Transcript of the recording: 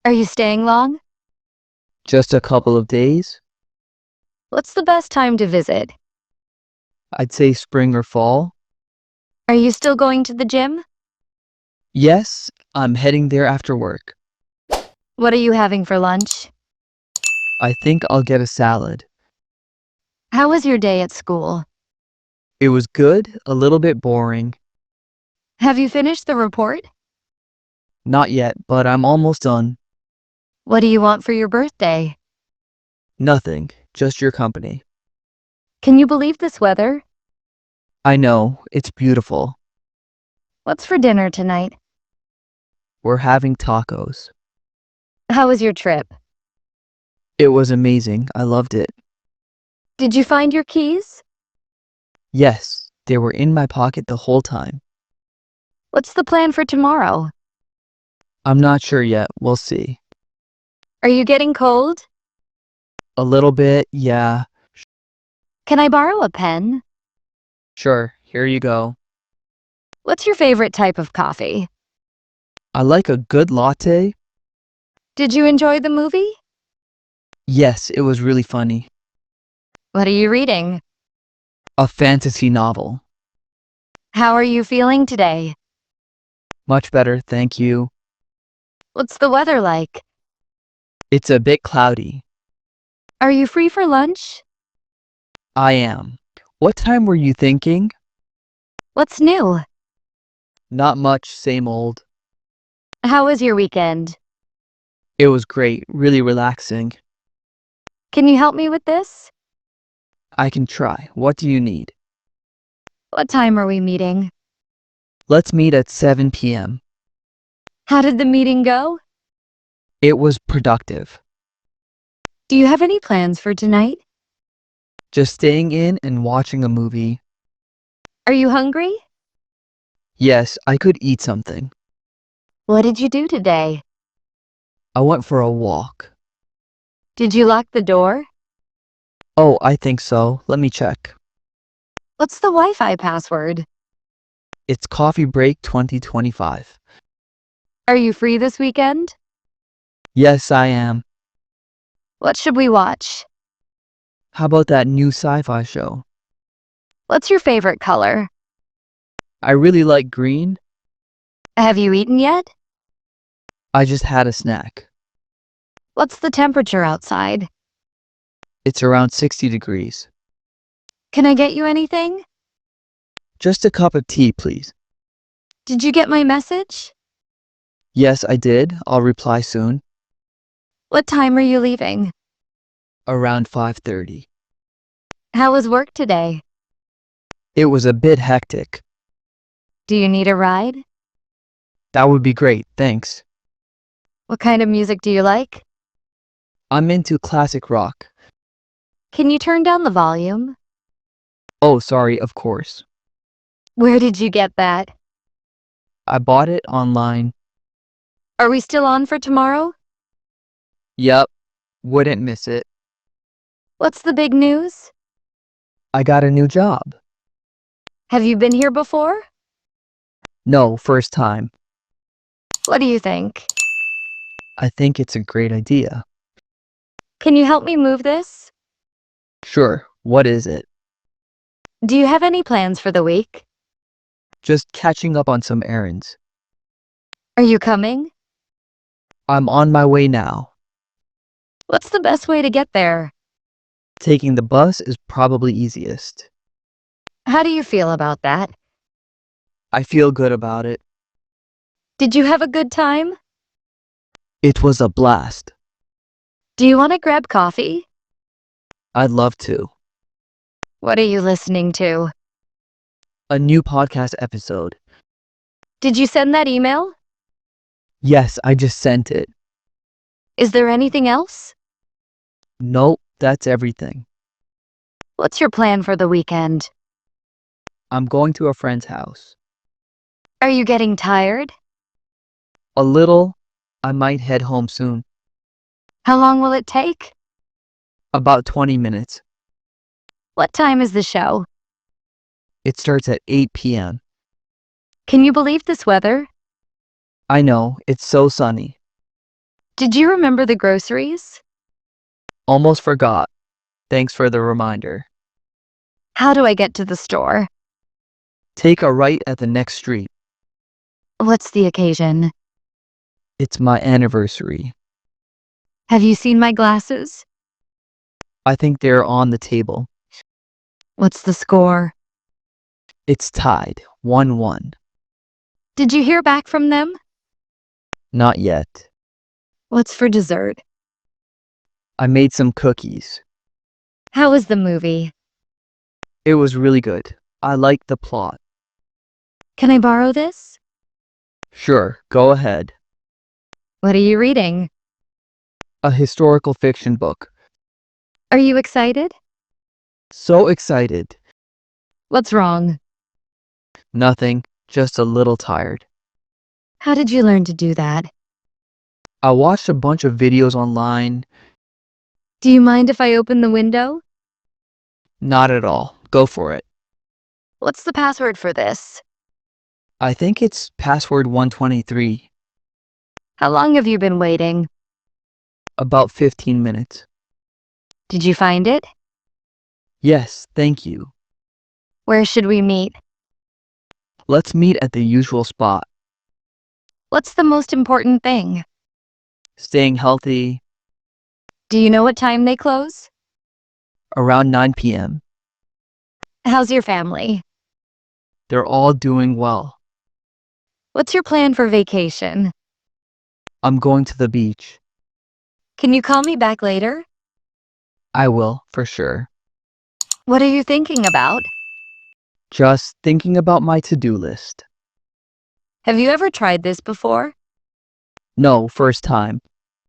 Are you staying long? Just a couple of days? What's the best time to visit? I'd say spring or fall. Are you still going to the gym? Yes, I'm heading there after work. What are you having for lunch? I think I'll get a salad. How was your day at school? It was good, a little bit boring. Have you finished the report? Not yet, but I'm almost done. What do you want for your birthday? Nothing, just your company. Can you believe this weather? I know, it's beautiful. What's for dinner tonight? We're having tacos. How was your trip? It was amazing, I loved it. Did you find your keys? Yes, they were in my pocket the whole time. What's the plan for tomorrow? I'm not sure yet, we'll see. Are you getting cold? A little bit, yeah. Can I borrow a pen? Sure, here you go. What's your favorite type of coffee? I like a good latte. Did you enjoy the movie? Yes, it was really funny. What are you reading? A fantasy novel. How are you feeling today? Much better, thank you. What's the weather like? It's a bit cloudy. Are you free for lunch? I am. What time were you thinking? What's new? Not much, same old. How was your weekend? It was great, really relaxing. Can you help me with this? I can try. What do you need? What time are we meeting? Let's meet at 7 p.m. How did the meeting go? It was productive. Do you have any plans for tonight? Just staying in and watching a movie. Are you hungry? Yes, I could eat something. What did you do today? I went for a walk. Did you lock the door? Oh, I think so. Let me check. What's the Wi-Fi password? It's Coffee Break 2025. Are you free this weekend? Yes, I am. What should we watch? How about that new sci-fi show? What's your favorite color? I really like green. Have you eaten yet? I just had a snack. What's the temperature outside? It's around 60 degrees. Can I get you anything? Just a cup of tea, please. Did you get my message? Yes, I did. I'll reply soon. What time are you leaving? Around 5:30. How was work today? It was a bit hectic. Do you need a ride? That would be great, thanks. What kind of music do you like? I'm into classic rock. Can you turn down the volume? Oh, sorry, of course. Where did you get that? I bought it online. Are we still on for tomorrow? Yep, wouldn't miss it. What's the big news? I got a new job. Have you been here before? No, first time. What do you think? I think it's a great idea. Can you help me move this? Sure, what is it? Do you have any plans for the week? Just catching up on some errands. Are you coming? I'm on my way now. What's the best way to get there? Taking the bus is probably easiest. How do you feel about that? I feel good about it. Did you have a good time? It was a blast. Do you want to grab coffee? I'd love to. What are you listening to? A new podcast episode. Did you send that email? Yes, I just sent it. Is there anything else? Nope, that's everything. What's your plan for the weekend? I'm going to a friend's house. Are you getting tired? A little. I might head home soon. How long will it take? About 20 minutes. What time is the show? It starts at 8 p.m. Can you believe this weather? I know, it's so sunny. Did you remember the groceries? Almost forgot. Thanks for the reminder. How do I get to the store? Take a right at the next street. What's the occasion? It's my anniversary. Have you seen my glasses? I think they're on the table. What's the score? It's tied, 1-1. Did you hear back from them? Not yet. What's for dessert? I made some cookies. How was the movie? It was really good. I liked the plot. Can I borrow this? Sure, go ahead. What are you reading? A historical fiction book. Are you excited? So excited. What's wrong? Nothing, just a little tired. How did you learn to do that? I watched a bunch of videos online. Do you mind if I open the window? Not at all. Go for it. What's the password for this? I think it's password 123. How long have you been waiting? About 15 minutes. Did you find it? Yes, thank you. Where should we meet? Let's meet at the usual spot. What's the most important thing? Staying healthy. Do you know what time they close? Around 9 p.m. How's your family? They're all doing well. What's your plan for vacation? I'm going to the beach. Can you call me back later? I will, for sure. What are you thinking about? Just thinking about my to-do list. Have you ever tried this before? No, first time.